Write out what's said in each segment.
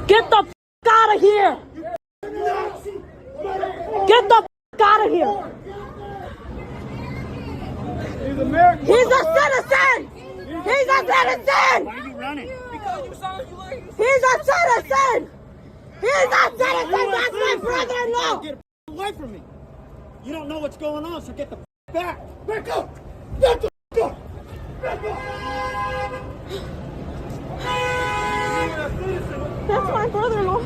Get the f out of here! Get the f out of here! He's a citizen! He's a citizen! Why are you running? Because you sound like you He's a citizen! He's a citizen! That's my brother-in-law! Get away from me! You don't know what's going on, so get the back! Back up! Back the up! Back up! That's my brother-in-law.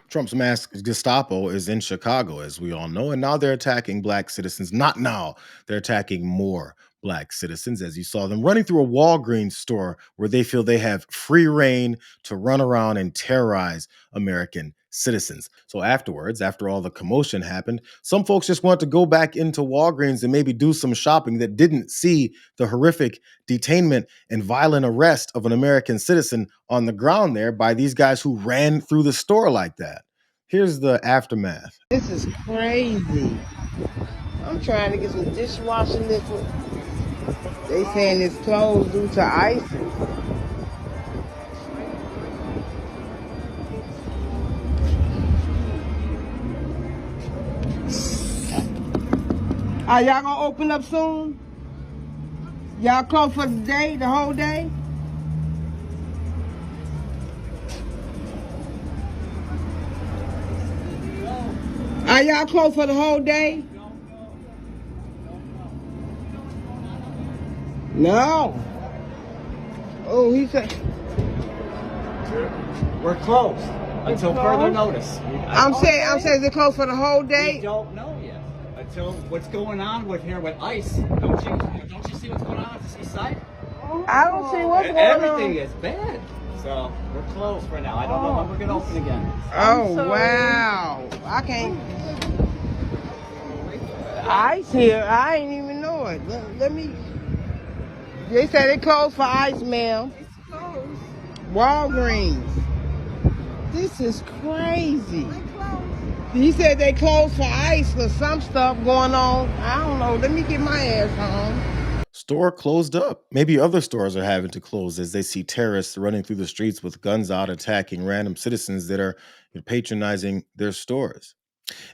Trump's masked Gestapo is in Chicago, as we all know, and now they're attacking black citizens. Not now. They're attacking more black citizens, as you saw them running through a Walgreens store where they feel they have free reign to run around and terrorize American citizens. So afterwards, after all the commotion happened, some folks just want to go back into Walgreens and maybe do some shopping that didn't see the horrific detainment and violent arrest of an American citizen on the ground there by these guys who ran through the store like that. Here's the aftermath. This is crazy. I'm trying to get some dishwashing liquid. They saying it's closed due to ice. Are y'all gonna open up soon? Y'all closed for the day, the whole day? Are y'all closed for the whole day? No. Oh, he said. We're closed until further notice. I'm saying they're closed for the whole We day. don't know yet. Until what's going on with here with ICE. Don't you see what's going on at the east side? I don't see what's going Everything on. is bad. So we're closed for now. I don't know when we're gonna open again. Oh wow! I can't. Ice here. I ain't even know it. Let me. They said they closed for ice, ma'am. It's closed. Walgreens. This is crazy. He said they closed for ice or some stuff going on. I don't know. Let me get my ass home. Store closed up. Maybe other stores are having to close as they see terrorists running through the streets with guns out, attacking random citizens that are patronizing their stores.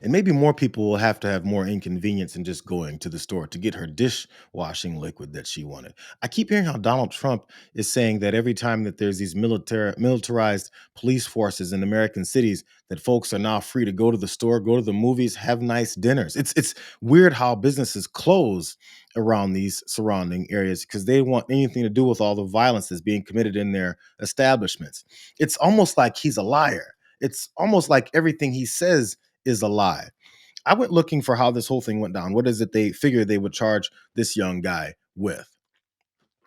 And maybe more people will have to have more inconvenience in just going to the store to get her dishwashing liquid that she wanted. I keep hearing how Donald Trump is saying that every time that there's these militarized police forces in American cities, that folks are now free to go to the store, go to the movies, have nice dinners. It's weird how businesses close around these surrounding areas because they want anything to do with all the violence that's being committed in their establishments. It's almost like he's a liar. It's almost like everything he says is a lie. I went looking for how this whole thing went down. What is it they figured they would charge this young guy with?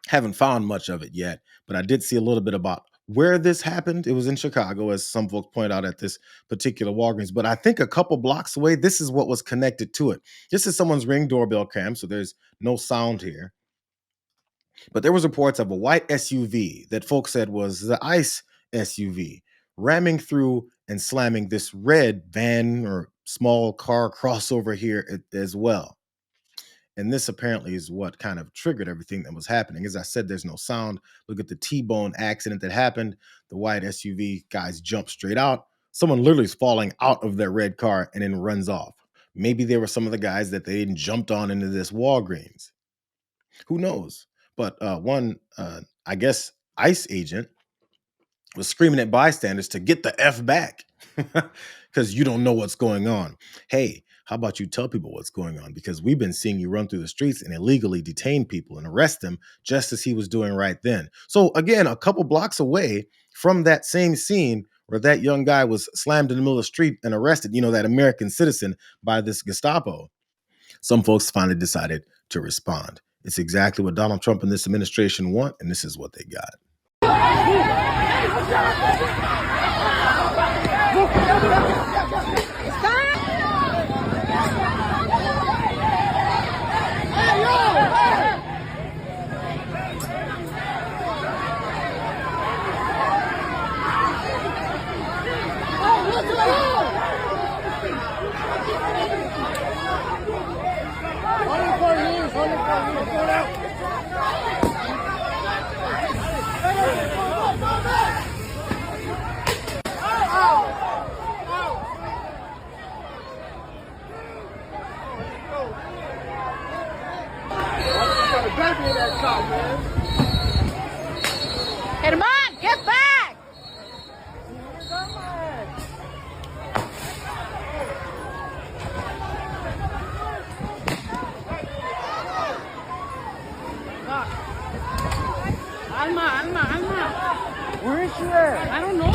Haven't found much of it yet, but I did see a little bit about where this happened. It was in Chicago, as some folks point out at this particular Walgreens, but I think a couple blocks away, this is what was connected to it. This is someone's Ring doorbell cam, so there's no sound here. But there was reports of a white SUV that folks said was the ICE SUV ramming through and slamming this red van or small car crossover here as well. And this apparently is what kind of triggered everything that was happening. As I said, there's no sound. Look at the T-bone accident that happened. The white SUV guys jump straight out. Someone literally is falling out of their red car and then runs off. Maybe there were some of the guys that they didn't jumped on into this Walgreens. Who knows? But one, I guess, ICE agent was screaming at bystanders to get the F back because you don't know what's going on. Hey, how about you tell people what's going on? Because we've been seeing you run through the streets and illegally detain people and arrest them just as he was doing right then. So again, a couple blocks away from that same scene where that young guy was slammed in the middle of the street and arrested, that American citizen by this Gestapo, some folks finally decided to respond. It's exactly what Donald Trump and this administration want, and this is what they got. Hit him on! Get back! Alma. Where is she at? I don't know.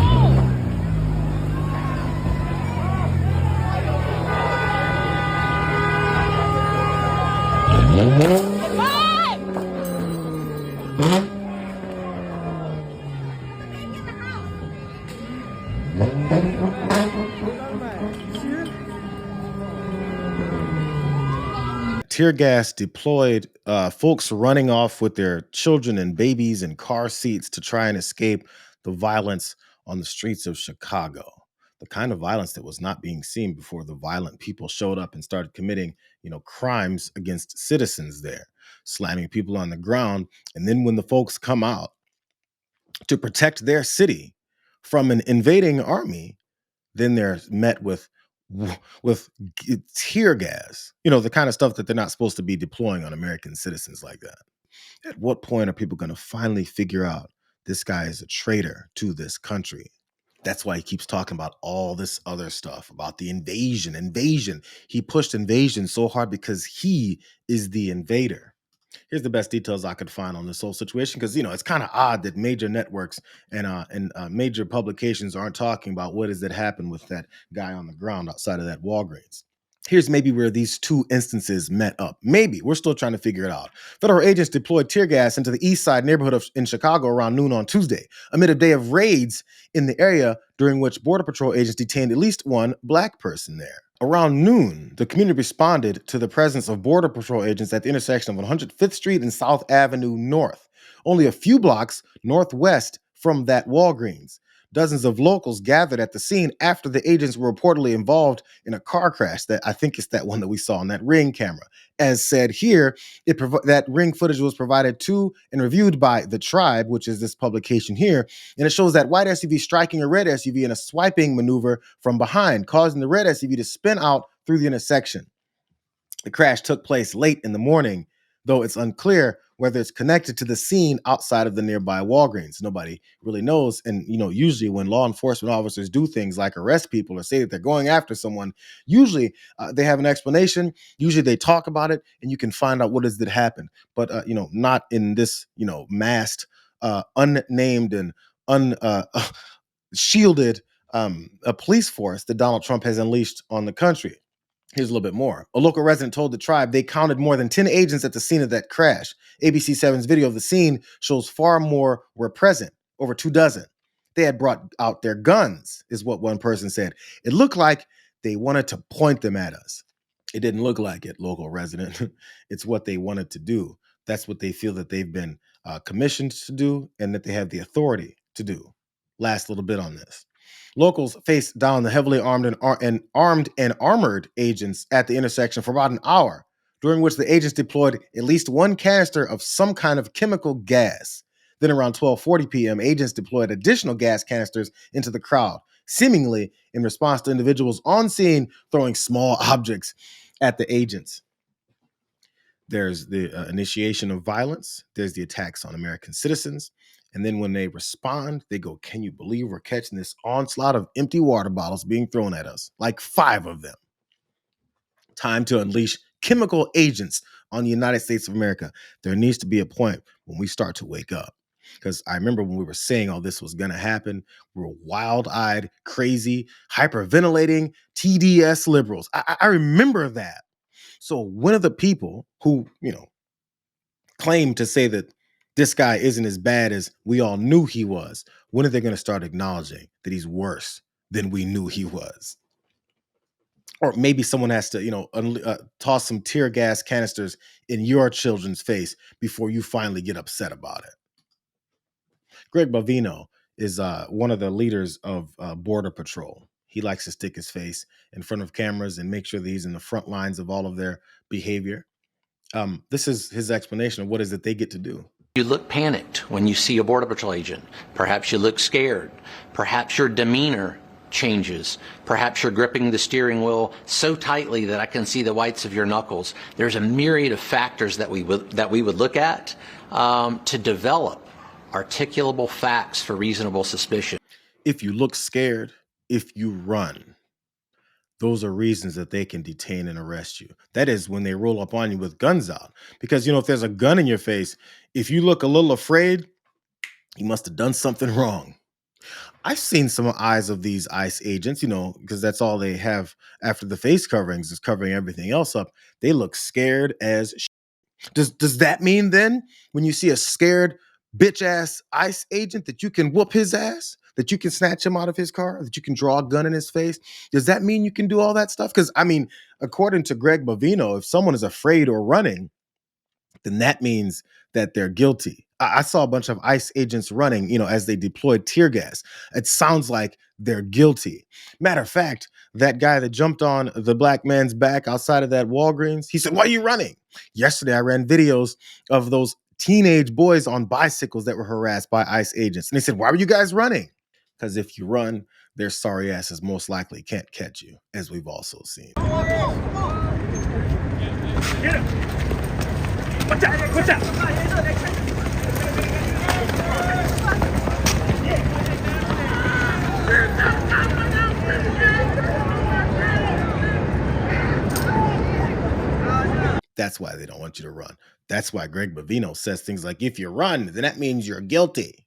Tear gas deployed, folks running off with their children and babies in car seats to try and escape the violence on the streets of Chicago. The kind of violence that was not being seen before the violent people showed up and started committing, crimes against citizens there, slamming people on the ground. And then when the folks come out to protect their city from an invading army, then they're met with tear gas, the kind of stuff that they're not supposed to be deploying on American citizens like that. At what point are people going to finally figure out this guy is a traitor to this country? That's why he keeps talking about all this other stuff about the invasion. He pushed invasion so hard because he is the invader. Here's the best details I could find on this whole situation, because it's kind of odd that major networks and major publications aren't talking about what is that happened with that guy on the ground outside of that Walgreens. Here's maybe where these two instances met up. Maybe we're still trying to figure it out. Federal agents deployed tear gas into the East Side neighborhood in Chicago around noon on Tuesday, amid a day of raids in the area during which Border Patrol agents detained at least one black person there. Around noon, the community responded to the presence of Border Patrol agents at the intersection of 105th Street and South Avenue North, only a few blocks northwest from that Walgreens. Dozens of locals gathered at the scene after the agents were reportedly involved in a car crash that I think it's that one that we saw on that Ring camera. As said here, that Ring footage was provided to and reviewed by The Tribe, which is this publication here, and it shows that white SUV striking a red SUV in a swiping maneuver from behind, causing the red SUV to spin out through the intersection. The crash took place late in the morning, though it's unclear whether it's connected to the scene outside of the nearby Walgreens. Nobody really knows. And, usually when law enforcement officers do things like arrest people or say that they're going after someone, usually they have an explanation. Usually they talk about it and you can find out what is that happened. But, not in this, masked, unnamed and shielded a police force that Donald Trump has unleashed on the country. Here's a little bit more. A local resident told The Tribe they counted more than 10 agents at the scene of that crash. ABC 7's video of the scene shows far more were present, over 24. They had brought out their guns, is what one person said. It looked like they wanted to point them at us. It didn't look like it, local resident. It's what they wanted to do. That's what they feel that they've been commissioned to do and that they have the authority to do. Last little bit on this. Locals faced down the heavily armed and armored agents at the intersection for about an hour, during which the agents deployed at least one canister of some kind of chemical gas. Then around 12:40 p.m., agents deployed additional gas canisters into the crowd, seemingly in response to individuals on scene throwing small objects at the agents. There's the initiation of violence. There's the attacks on American citizens. And then when they respond, they go, can you believe we're catching this onslaught of empty water bottles being thrown at us? Like 5 of them. Time to unleash chemical agents on the United States of America. There needs to be a point when we start to wake up. Because I remember when we were saying all this was going to happen, we were wild-eyed, crazy, hyperventilating, TDS liberals. I remember that. So one of the people who, claim to say that this guy isn't as bad as we all knew he was, when are they going to start acknowledging that he's worse than we knew he was? Or maybe someone has to, toss some tear gas canisters in your children's face before you finally get upset about it. Greg Bovino is one of the leaders of Border Patrol. He likes to stick his face in front of cameras and make sure that he's in the front lines of all of their behavior. This is his explanation of what is it they get to do. You look panicked when you see a Border Patrol agent. Perhaps you look scared. Perhaps your demeanor changes. Perhaps you're gripping the steering wheel so tightly that I can see the whites of your knuckles. There's a myriad of factors that we would look at to develop articulable facts for reasonable suspicion. If you look scared, if you run, those are reasons that they can detain and arrest you. That is when they roll up on you with guns out. Because, if there's a gun in your face, if you look a little afraid, you must have done something wrong. I've seen some eyes of these ICE agents, because that's all they have after the face coverings is covering everything else up. They look scared as Does that mean then when you see a scared bitch ass ICE agent that you can whoop his ass, that you can snatch him out of his car, that you can draw a gun in his face? Does that mean you can do all that stuff? Because according to Greg Bovino, if someone is afraid or running, then that means that they're guilty. I saw a bunch of ICE agents running, as they deployed tear gas. It sounds like they're guilty. Matter of fact, that guy that jumped on the black man's back outside of that Walgreens, he said, "Why are you running?" Yesterday, I ran videos of those teenage boys on bicycles that were harassed by ICE agents. And they said, "Why were you guys running?" Because if you run, their sorry asses most likely can't catch you, as we've also seen. Get him! Watch out! Watch out! That's why they don't want you to run. That's why Greg Bovino says things like, if you run, then that means you're guilty.